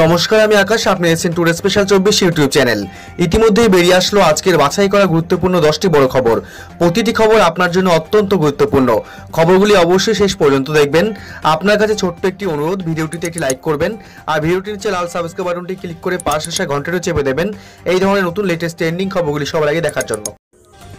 নমস্কার, আমি আকাশ। আপনি আছেন টুডে স্পেশাল 24 ইউটিউব চ্যানেল। ইতিমধ্যেই বেরিয়ে আসলো আজকের বাছাই করা গুরুত্বপূর্ণ 10টি বড় খবর। প্রতিটি খবর আপনার জন্য অত্যন্ত গুরুত্বপূর্ণ। খবরগুলি অবশ্যই শেষ পর্যন্ত দেখবেন। আপনার কাছে ছোট্ট একটি অনুরোধ, ভিডিওটিতে একটি লাইক করবেন আর ভিডিওটির নিচে লাল সাবস্ক্রাইব বাটনটি ক্লিক করে পাশে আসা ঘন্টাটি চেপে দেবেন এই ধরনের নতুন লেটেস্ট ট্রেন্ডিং খবরগুলি সবার আগে দেখার জন্য।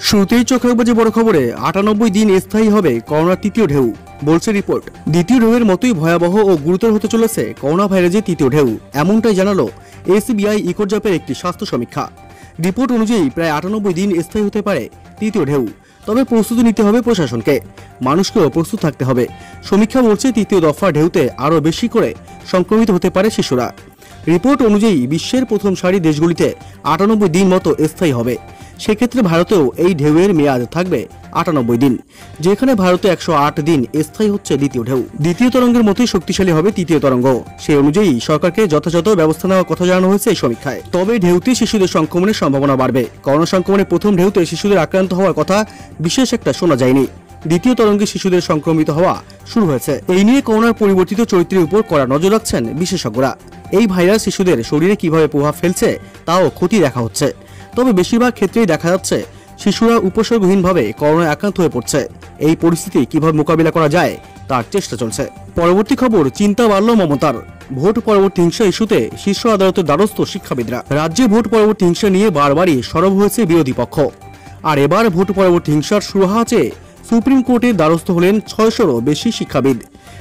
শুরুতেই চোখ রাখবো যে বড় খবরে 98 দিন স্থায়ী হবে করোনার তৃতীয় ঢেউ, বলছে রিপোর্ট। দ্বিতীয় ঢেউয়ের মতোই ভয়াবহ ও গুরুতর হতে চলেছে করোনা ভাইরাসের তৃতীয় ঢেউ, এমনটাই জানালো এসবিআই ইকোজাপের একটি স্বাস্থ্য সমীক্ষা। রিপোর্ট অনুযায়ী প্রায় 98 দিন স্থায়ী হতে পারে তৃতীয় ঢেউ, তবে প্রস্তুতি নিতে হবে প্রশাসনকে, মানুষকেও প্রস্তুত থাকতে হবে। সমীক্ষা বলছে তৃতীয় দফা ঢেউতে আরও বেশি করে সংক্রমিত হতে পারে শিশুরা। রিপোর্ট অনুযায়ী বিশ্বের প্রথম সারি দেশগুলিতে 98 দিন মতো স্থায়ী হবে। সেক্ষেত্রে ভারতেও এই ঢেউয়ের মেয়াদ থাকবে 98 দিন, যেখানে ভারতে 108 দিন স্থায়ী হচ্ছে দ্বিতীয় ঢেউ। দ্বিতীয় তরঙ্গের মতোই শক্তিশালী হবে তৃতীয় তরঙ্গ। সেই অনুযায়ী সরকারকে যথাযথ ব্যবস্থা নেওয়ার কথা জানানো হয়েছে এই সমীক্ষায়। তবে ঢেউতে শিশুদের সংক্রমণের সম্ভাবনা বাড়বে। করোনা সংক্রমণের প্রথম ঢেউতে শিশুদের আক্রান্ত হওয়ার কথা বিশেষ একটা শোনা যায়নি। দ্বিতীয় তরঙ্গে শিশুদের সংক্রমিত হওয়া শুরু হয়েছে। এই নিয়ে করোনার পরিবর্তিত চরিত্রের উপর কড়া নজর রাখছেন বিশেষজ্ঞরা। এই ভাইরাস শিশুদের শরীরে কিভাবে প্রভাব ফেলছে তাও খতিয়ে দেখা হচ্ছে। তবে বেশিরভাগ ক্ষেত্রেই দেখা যাচ্ছে শিশুরা উপসর্গহীনভাবে করোনায় আক্রান্ত হয়ে পড়ছে। এই পরিস্থিতি কিভাবে মোকাবিলা করা যায় তার চেষ্টা চলছে। পরবর্তী খবর, চিন্তা বাড়ল মমতার। ভোট পরবর্তী হিংসা ইস্যুতে শীর্ষ আদালতের দ্বারস্থ শিক্ষাবিদরা। রাজ্যে ভোট পরবর্তী হিংসা নিয়ে বারবারই সরব হয়েছে বিরোধী পক্ষ, আর এবার ভোট পরবর্তী হিংসার সুরাহা চেয়ে সুপ্রিম কোর্টের দ্বারস্থ হলেন 600-রও বেশি শিক্ষাবিদ।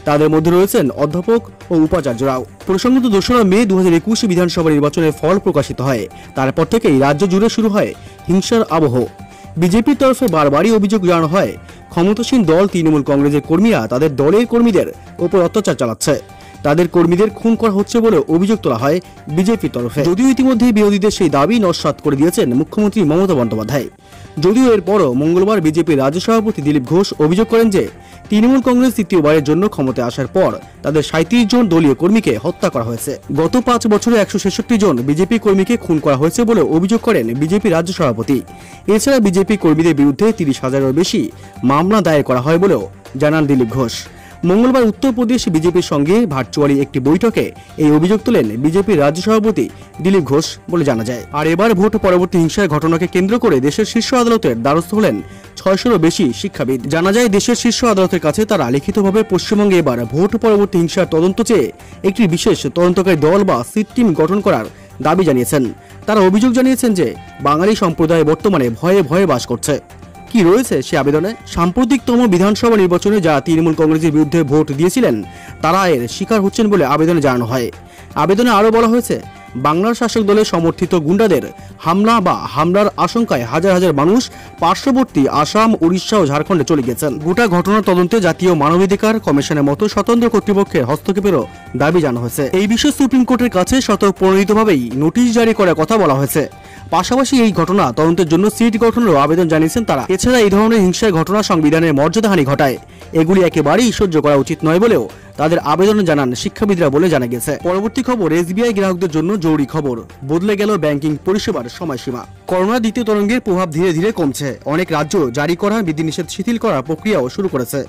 তাদের মধ্যে রয়েছেন অধ্যাপক ও উপাচার্যরাও। প্রসঙ্গত 2রা মে 2021 বিধানসভা নির্বাচনের ফল প্রকাশিত হয়। তারপর থেকেই রাজ্য জুড়ে শুরু হয় হিংসার আবহ। বিজেপির তরফে বারবারই অভিযোগ জানানো হয় ক্ষমতাসীন দল তৃণমূল কংগ্রেসের কর্মীরা তাদের দলের কর্মীদের ওপর অত্যাচার চালাচ্ছে, তাদের কর্মীদের খুন করা হচ্ছে বলে অভিযোগ তোলা হয় বিজেপির তরফে। যদিও ইতিমধ্যেই বিরোধীদের সেই দাবি নস্যাৎ করে দিয়েছেন মুখ্যমন্ত্রী মমতা বন্দ্যোপাধ্যায়। যদিও এরপরও মঙ্গলবার বিজেপির রাজ্য সভাপতি দিলীপ ঘোষ অভিযোগ করেন যে তৃণমূল কংগ্রেস তৃতীয়বারের জন্য ক্ষমতায় আসার পর তাদের 37 জন দলীয় কর্মীকে হত্যা করা হয়েছে। গত 5 বছরে 166 জন বিজেপি কর্মীকে খুন করা হয়েছে বলে অভিযোগ করেন বিজেপি রাজ্য সভাপতি। এছাড়া বিজেপি কর্মীদের বিরুদ্ধে 30,000-এরও বেশি মামলা দায়ের করা হয় বলেও জানান দিলীপ ঘোষ। মঙ্গলবার উত্তরপ্রদেশ বিজেপির সঙ্গে ভার্চুয়ালি একটি বৈঠকে এই অভিযোগ তোলেন বিজেপির রাজ্য সভাপতি দিলীপ ঘোষ বলে জানা যায়। আর এবার ভোট পরবর্তী হিংসার ঘটনাকে কেন্দ্র করে দেশের শীর্ষ আদালতের দ্বারস্থ হলেন 600-রও বেশি শিক্ষাবিদ। জানা যায় দেশের শীর্ষ আদালতের কাছে তারা লিখিতভাবে পশ্চিমবঙ্গে এবার ভোট পরবর্তী হিংসার তদন্ত চেয়ে একটি বিশেষ তদন্তকারী দল বা সিট টিম গঠন করার দাবি জানিয়েছেন। তারা অভিযোগ জানিয়েছেন যে বাঙালি সম্প্রদায় বর্তমানে ভয়ে ভয়ে বাস করছে। কি রয়েছে সে আবেদনে? সাম্প্রতিকতম বিধানসভা নির্বাচনে যারা তৃণমূল কংগ্রেসের বিরুদ্ধে ভোট দিয়েছিলেন তারা এর শিকার হচ্ছেন বলে আবেদনে জানানো হয়। আবেদনে আরও বলা হয়েছে বাংলার শাসক দলের সমর্থিত গুন্ডাদের হামলা বা হামলার আশঙ্কায় হাজার হাজার মানুষ পার্শ্ববর্তী আসাম, উড়িষ্যা ও ঝাড়খণ্ডে চলে গেছেন। গোটা ঘটনার তদন্তে জাতীয় মানবাধিকার কমিশনের মতো স্বতন্ত্র কর্তৃপক্ষের হস্তক্ষেপেরও দাবি জানানো হয়েছে। এই বিষয়ে সুপ্রিম কোর্টের কাছে স্বতঃপ্রণোদিতভাবেই নোটিশ জারি করার কথা বলা হয়েছে। পাশাপাশি এই ঘটনা তদন্তের জন্য সিট গঠনেরও আবেদন জানিয়েছেন তারা। এছাড়া এই ধরনের হিংসার ঘটনা সংবিধানের মর্যাদাহানি ঘটায়, এগুলি একেবারেই সহ্য করা উচিত নয় বলেও তাদের আবেদনে জানান শিক্ষাবিদরা বলে জানা গেছে। পরবর্তী খবর, এসবিআই গ্রাহকদের জন্য জরুরি খবর, বদলে গেল ব্যাংকিং পরিষেবার সময়সীমা। করোনার দ্বিতীয় তরঙ্গের প্রভাব ধীরে ধীরে কমছে। অনেক রাজ্য জারি করা বিধিনিষেধ শিথিল করার প্রক্রিয়াও শুরু করেছে।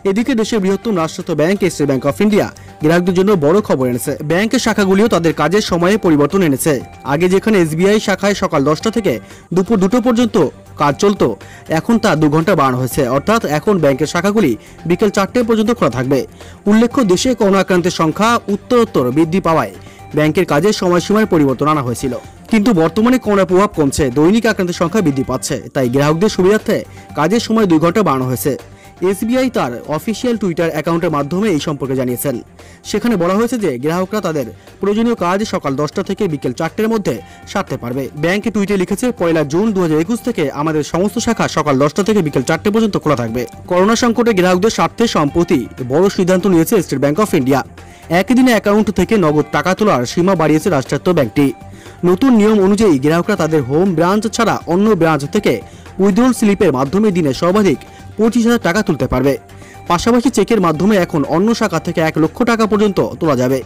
এদিকে দেশের বৃহত্তম রাষ্ট্রায়ত্ত bank state bank of India গ্রাহকদের জন্য বড় খবর এনেছে। ব্যাংকের শাখাগুলিও তাদের কাজের সময়ে পরিবর্তন এনেছে। আগে যেখানে এসবিআই শাখায় সকাল 10টা থেকে দুপুর 2টো পর্যন্ত কাজ চলতো, এখন তা 2 ঘন্টা বাড়ানো হয়েছে। অর্থাৎ এখন ব্যাংকের শাখাগুলি বিকেল 4টে পর্যন্ত খোলা থাকবে। উল্লেখ্য, দেশে করোনা আক্রান্তের সংখ্যা উত্তরোত্তর বৃদ্ধি পাওয়ায় ব্যাংকের কাজের সময়সীমায় পরিবর্তন আনা হয়েছিল। কিন্তু বর্তমানে করোনার প্রভাব কমছে, দৈনিক আক্রান্তের সংখ্যা বৃদ্ধি পাচ্ছে, তাই গ্রাহকদের সুবিধার্থে কাজের সময় 2 ঘন্টা বাড়ানো হয়েছে। এসবিআই তার অফিসিয়াল টুইটার অ্যাকাউন্টের মাধ্যমে এই সম্পর্কে জানিয়েছেন। সেখানে বলা হয়েছে যে গ্রাহকরা তাদের প্রয়োজনীয় কাজ সকাল 10টা থেকে বিকেল 4টের মধ্যে সারতে পারবে। ব্যাংক টুইটে লিখেছে, 1 জুন 2021 থেকে আমাদের সমস্ত শাখা সকাল 10টা থেকে বিকেল 4টে পর্যন্ত খোলা থাকবে। করোনা সংকটে গ্রাহকদের স্বার্থে সম্প্রতি বড় সিদ্ধান্ত নিয়েছে স্টেট ব্যাংক অফ ইন্ডিয়া। একদিনে অ্যাকাউন্ট থেকে নগদ টাকা তোলার সীমা বাড়িয়েছে রাষ্ট্রায়ত্ত ব্যাংকটি। নতুন নিয়ম অনুযায়ী গ্রাহকরা তাদের হোম ব্রাঞ্চ ছাড়া অন্য ব্রাঞ্চ থেকে উইথড্রল স্লিপের মাধ্যমে দিনে সর্বাধিক 25,000 টাকা তুলতে পারবে। পাশাপাশি চেকের মাধ্যমে এখন অন্য শাখা থেকে 1 লক্ষ টাকা পর্যন্ত তোলা যাবে।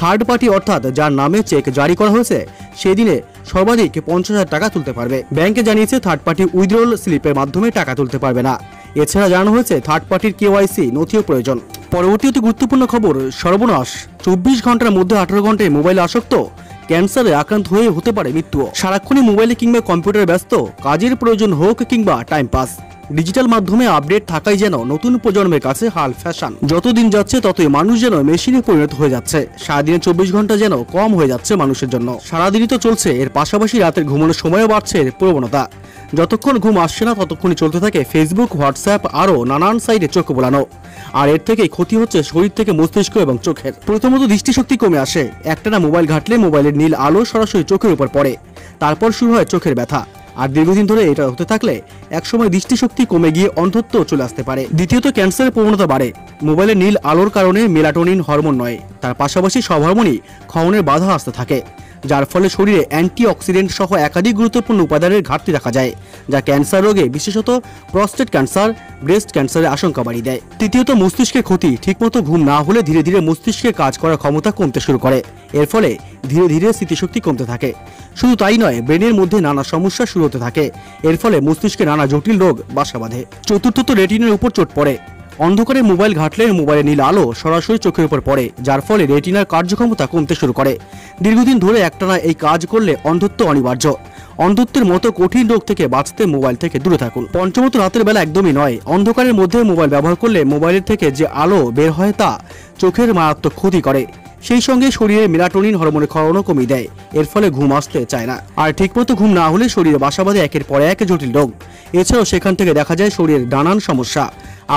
থার্ড পার্টি অর্থাৎ যার নামে চেক জারি করা হয়েছে সেদিনে সর্বাধিক 50,000 টাকা তুলতে পারবে। ব্যাংকে জানিয়েছে থার্ড পার্টি উইথড্রল স্লিপের মাধ্যমে টাকা তুলতে পারবে না। এছাড়া জানানো হয়েছে থার্ড পার্টির কেওয়াইসি নথিও প্রয়োজন। পরবর্তী অতি গুরুত্বপূর্ণ খবর, সর্বনাশ, 24 ঘন্টার মধ্যে 18 ঘন্টায় মোবাইলে আসক্ত, ক্যান্সারে আক্রান্ত হয়ে হতে পারে মৃত্যু। সারাক্ষণই মোবাইলে কিংবা কম্পিউটারে ব্যস্ত, কাজের প্রয়োজন হোক কিংবা টাইম পাস, ডিজিটাল মাধ্যমে আপডেট থাকাই যেন নতুন প্রজন্মের কাছে হাল ফ্যাশন। যতদিন যাচ্ছে ততই মানুষ যেন মেশিনে পরিণত হয়ে যাচ্ছে। সারাদিনে 24 ঘন্টা যেন কম হয়ে যাচ্ছে মানুষের জন্য। সারাদিনই তো চলছে, এর পাশাপাশি রাতের ঘুমানোর সময়ও বাড়ছে এর প্রবণতা। যতক্ষণ ঘুম আসছে না ততক্ষণই চলতে থাকে ফেসবুক, হোয়াটসঅ্যাপ আরও নানান সাইটে চোখ বোলানো। আর এর থেকেই ক্ষতি হচ্ছে শরীর থেকে মস্তিষ্ক এবং চোখের। প্রথমত দৃষ্টিশক্তি কমে আসে। একটানা মোবাইল ঘাটলে মোবাইলের নীল আলো সরাসরি চোখের উপর পড়ে, তারপর শুরু হয় চোখের ব্যথা। আর দীর্ঘদিন ধরে এটা হতে থাকলে একসময় দৃষ্টিশক্তি কমে গিয়ে অন্ধত্ব চলে আসতে পারে। দ্বিতীয়ত ক্যান্সারের প্রবণতা বাড়ে। মোবাইলের নীল আলোর কারণে মেলাটোনিন হরমোন নয়, তার পাশাপাশি সব হরমোনই ক্ষরণের বাধা আসতে থাকে, যার ফলে শরীরে অ্যান্টিঅক্সিডেন্ট সহ একাধিক গুরুত্বপূর্ণ উপাদানের ঘাটতি দেখা যায়, যা ক্যান্সার রোগে, বিশেষত প্রস্টেট ক্যান্সার, ব্রেস্ট ক্যান্সারের আশঙ্কা বাড়িয়ে দেয়। তৃতীয়ত মস্তিষ্কের ক্ষতি। ঠিকমতো ঘুম না হলে ধীরে ধীরে মস্তিষ্কের কাজ করার ক্ষমতা কমতে শুরু করে। এর ফলে ধীরে ধীরে স্মৃতিশক্তি কমতে থাকে। শুধু তাই নয়, ব্রেনের মধ্যে নানা সমস্যা শুরু হতে থাকে। এর ফলে মস্তিষ্কে নানা জটিল রোগ বাসা বাঁধে। চতুর্থত রেটিনার উপর চোট পড়ে। অন্ধকারে মোবাইল ঘাটলে মোবাইলের নীল আলো সরাসরি চোখের উপর পড়ে, যার ফলে রেটিনার কার্যক্ষমতা কমতে শুরু করে। দীর্ঘদিন ধরে একটানা এই কাজ করলে অন্ধত্ব অনিবার্য। অন্ধত্বের মতো কঠিন রোগ থেকে বাঁচতে মোবাইল থেকে দূরে থাকুন। পঞ্চমত রাতের বেলা একদমই নয়। অন্ধকারের মধ্যে মোবাইল ব্যবহার করলে মোবাইলের থেকে যে আলো বের হয় তা চোখের মারাত্মক ক্ষতি করে। সেই সঙ্গে শরীরে মেলাটোনিন হরমোনের ক্ষরণও কমিয়ে দেয়। এর ফলে ঘুম আসতে চায় না। আর ঠিকমতো ঘুম না হলে শরীরে বাসা বাঁধে একের পর এক জটিল রোগ। এছাড়াও সেখান থেকে দেখা যায় শরীরের নানান সমস্যা।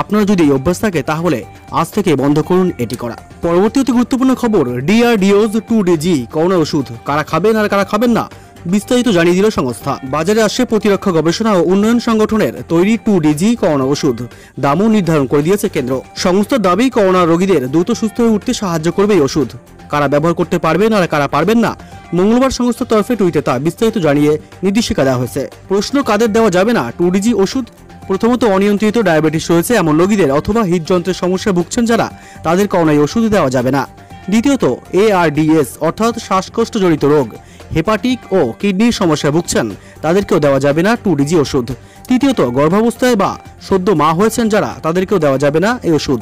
আপনার যদি এই অভ্যাস থাকে তাহলে আজ থেকে বন্ধ করুন এটি করা। পরবর্তী অতি গুরুত্বপূর্ণ খবর, DRDO's 2DG করোনা ওষুধ, কারা খাবেন আর কারা খাবেন না বিস্তারিত জানিয়ে দিল সংস্থা। বাজারে আসছে প্রতিরক্ষা গবেষণা ও উন্নয়ন সংগঠনের তৈরি 2DG করোনা ওষুধ। দামও নির্ধারণ করে দিয়েছে কেন্দ্র। সংস্থার দাবি, করোনা রোগীদের দ্রুত সুস্থ হয়ে উঠতে সাহায্য করবে এই ওষুধ। কারা ব্যবহার করতে পারবেন আর কারা পারবেন না, মঙ্গলবার সংস্থার তরফে টুইটে তা বিস্তারিত জানিয়ে নির্দেশিকা দেওয়া হয়েছে। প্রশ্ন, কাদের দেওয়া যাবে না 2DG ওষুধ? প্রথমত, অনিয়ন্ত্রিত ডায়াবেটিস রয়েছে এমন রোগীদের অথবা হৃদযন্ত্রের সমস্যায় ভুগছেন যারা, তাদের করোনা ওষুধ দেওয়া যাবে না। দ্বিতীয়ত, ARDS অর্থাৎ শ্বাসকষ্টজনিত রোগ, হেপাটিক ও কিডনির সমস্যায় ভুগছেন, তাদেরকেও দেওয়া যাবে না 2DG ওষুধ। তৃতীয়ত, গর্ভাবস্থায় বা সদ্য মা হয়েছেন যারা, তাদেরকেও দেওয়া যাবে না এই ওষুধ।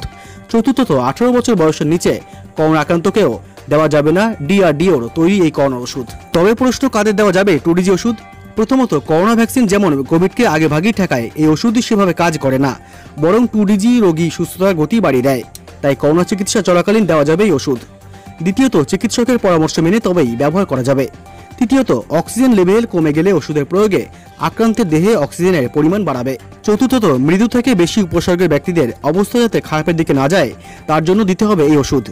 চতুর্থত, 18 বছর বয়সের নিচে করোনা আক্রান্তকেও দেওয়া যাবে না DRDOর তৈরি এই করোনা ওষুধ। তবে প্রশ্ন, কাদের দেওয়া যাবে 2DG ওষুধ? প্রথমত, করোনা ভ্যাকসিন যেমন কোভিডকে আগে ভাগেই ঠেকায়, এই ওষুধই সেভাবে কাজ করে না, বরং 2DG রোগী সুস্থতার গতি বাড়িয়ে দেয়। তাই করোনা চিকিৎসা চলাকালীন দেওয়া যাবে এই ওষুধ। দ্বিতীয়ত, চিকিৎসকের পরামর্শ মেনে তবেই ব্যবহার করা যাবে। তৃতীয়ত, অক্সিজেন লেভেল কমে গেলে ওষুধের প্রয়োগে আক্রান্তের দেহে অক্সিজেনের পরিমাণ বাড়াবে। চতুর্থত, মৃদু থেকে বেশি উপসর্গের ব্যক্তিদের অবস্থা যাতে খারাপের দিকে না যায় তার জন্য দিতে হবে এই ওষুধ।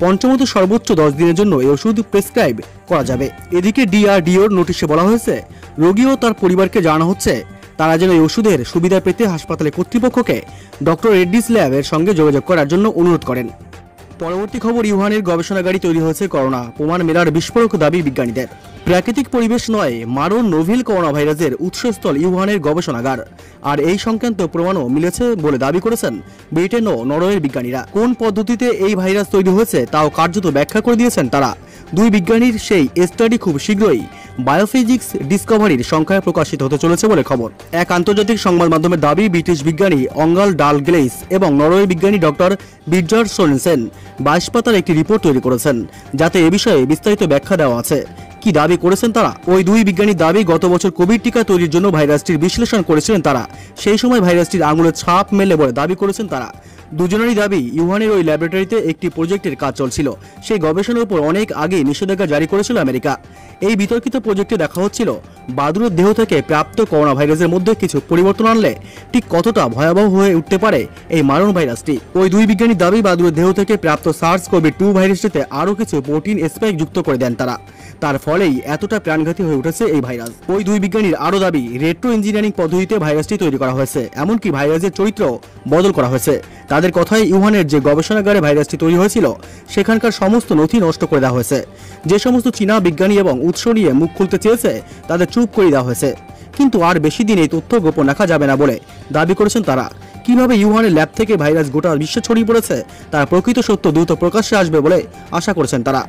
পঞ্চমত, সর্বোচ্চ 10 দিনের জন্য এই ওষুধ প্রেসক্রাইব করা যাবে। এদিকে DRDOর নোটিশে বলা হয়েছে, রোগী ও তার পরিবারকে জানানো হচ্ছে তারা যেন এই ওষুধের সুবিধা পেতে হাসপাতালে কর্তৃপক্ষকে ডক্টর রেড্ডিস ল্যাবের সঙ্গে যোগাযোগ করার জন্য অনুরোধ করেন। পরবর্তী খবর, ইউহানের গবেষণাগাড়ি তৈরি হয়েছে করোনা, প্রমাণ মেলার বিস্ফোরক দাবি বিজ্ঞানীদের। প্রাকৃতিক পরিবেশ নয়, মারণ নোভেল করোনা ভাইরাসের উৎসস্থল ইউহানের গবেষণাগার। আর এই সংক্রান্ত প্রমাণও মিলেছে বলে দাবি করেছেন ব্রিটেন ও নরওয়ের বিজ্ঞানীরা। কোন পদ্ধতিতে এই ভাইরাস তৈরি হয়েছে তাও কার্যত ব্যাখ্যা করে দিয়েছেন তারা। দুই বিজ্ঞানীর সেই স্টাডি খুব শীঘ্রই বায়োফিজিক্স ডিসকভারির সংখ্যায় প্রকাশিত হতে চলেছে বলে খবর। এক আন্তর্জাতিক সংবাদ মাধ্যমের দাবি, ব্রিটিশ বিজ্ঞানী অঙ্গাল ডালগ্লেইস এবং নরওয়ে বিজ্ঞানী ডক্টর বির্জার সোরেনসেন 22 পাতার একটি রিপোর্ট তৈরি করেছেন, যাতে এ বিষয়ে বিস্তারিত ব্যাখ্যা দেওয়া আছে। কি দাবি করেছেন তারা? ওই দুই বিজ্ঞানীর দাবি, গত বছর কোভিড টিকা তৈরির জন্য ভাইরাসটির বিশ্লেষণ করেছিলেন তারা। সেই সময় ভাইরাসটির আঙুলের ছাপ মেলে বলে দাবি করেছেন তারা। দুজনেরই দাবি, ইউহানের ওই ল্যাবরেটরিতে একটি প্রজেক্টের কাজ চলছিল। সেই গবেষণার উপর অনেক আগে নিষেধাজ্ঞা জারি করেছিল আমেরিকা। এই বিতর্কিত প্রজেক্টে দেখা হচ্ছিল বাদুড়ের দেহ থেকে প্রাপ্ত করোনা ভাইরাসের মধ্যে কিছু পরিবর্তন আনলে ঠিক কতটা ভয়াবহ হয়ে উঠতে পারে এই মারণ ভাইরাসটি। ওই দুই বিজ্ঞানীর দাবি, বাদুড়ের দেহ থেকে প্রাপ্ত SARS-CoV-2 ভাইরাসটিতে আরও কিছু প্রোটিন স্পাইক যুক্ত করে দেন তারা। তার ফলেই এতটা প্রাণঘাতী হয়ে উঠেছে এই ভাইরাস। ওই দুই বিজ্ঞানীর আরও দাবি, রেট্রো ইঞ্জিনিয়ারিং পদ্ধতিতে ভাইরাসটি তৈরি করা হয়েছে, এমনকি ভাইরাসের চরিত্র বদল করা হয়েছে। তাদের কথায়, ইউহানের যে গবেষণাগারে ভাইরাসটি তৈরি হয়েছিল সেখানকার সমস্ত নথি নষ্ট করে দেওয়া হয়েছে। যে সমস্ত চীনা বিজ্ঞানী এবং উৎস নিয়ে মুখ খুলতে চেয়েছে তাদের চুপ করে দেওয়া হয়েছে। কিন্তু আর বেশি দিন এই তথ্য গোপন রাখা যাবে না বলে দাবি করেছেন তারা। কিভাবে ইউহানের ল্যাব থেকে ভাইরাস গোটা বিশ্বে ছড়িয়ে পড়েছে তার প্রকৃত সত্য দ্রুত প্রকাশ্যে আসবে বলে আশা করছেন তারা।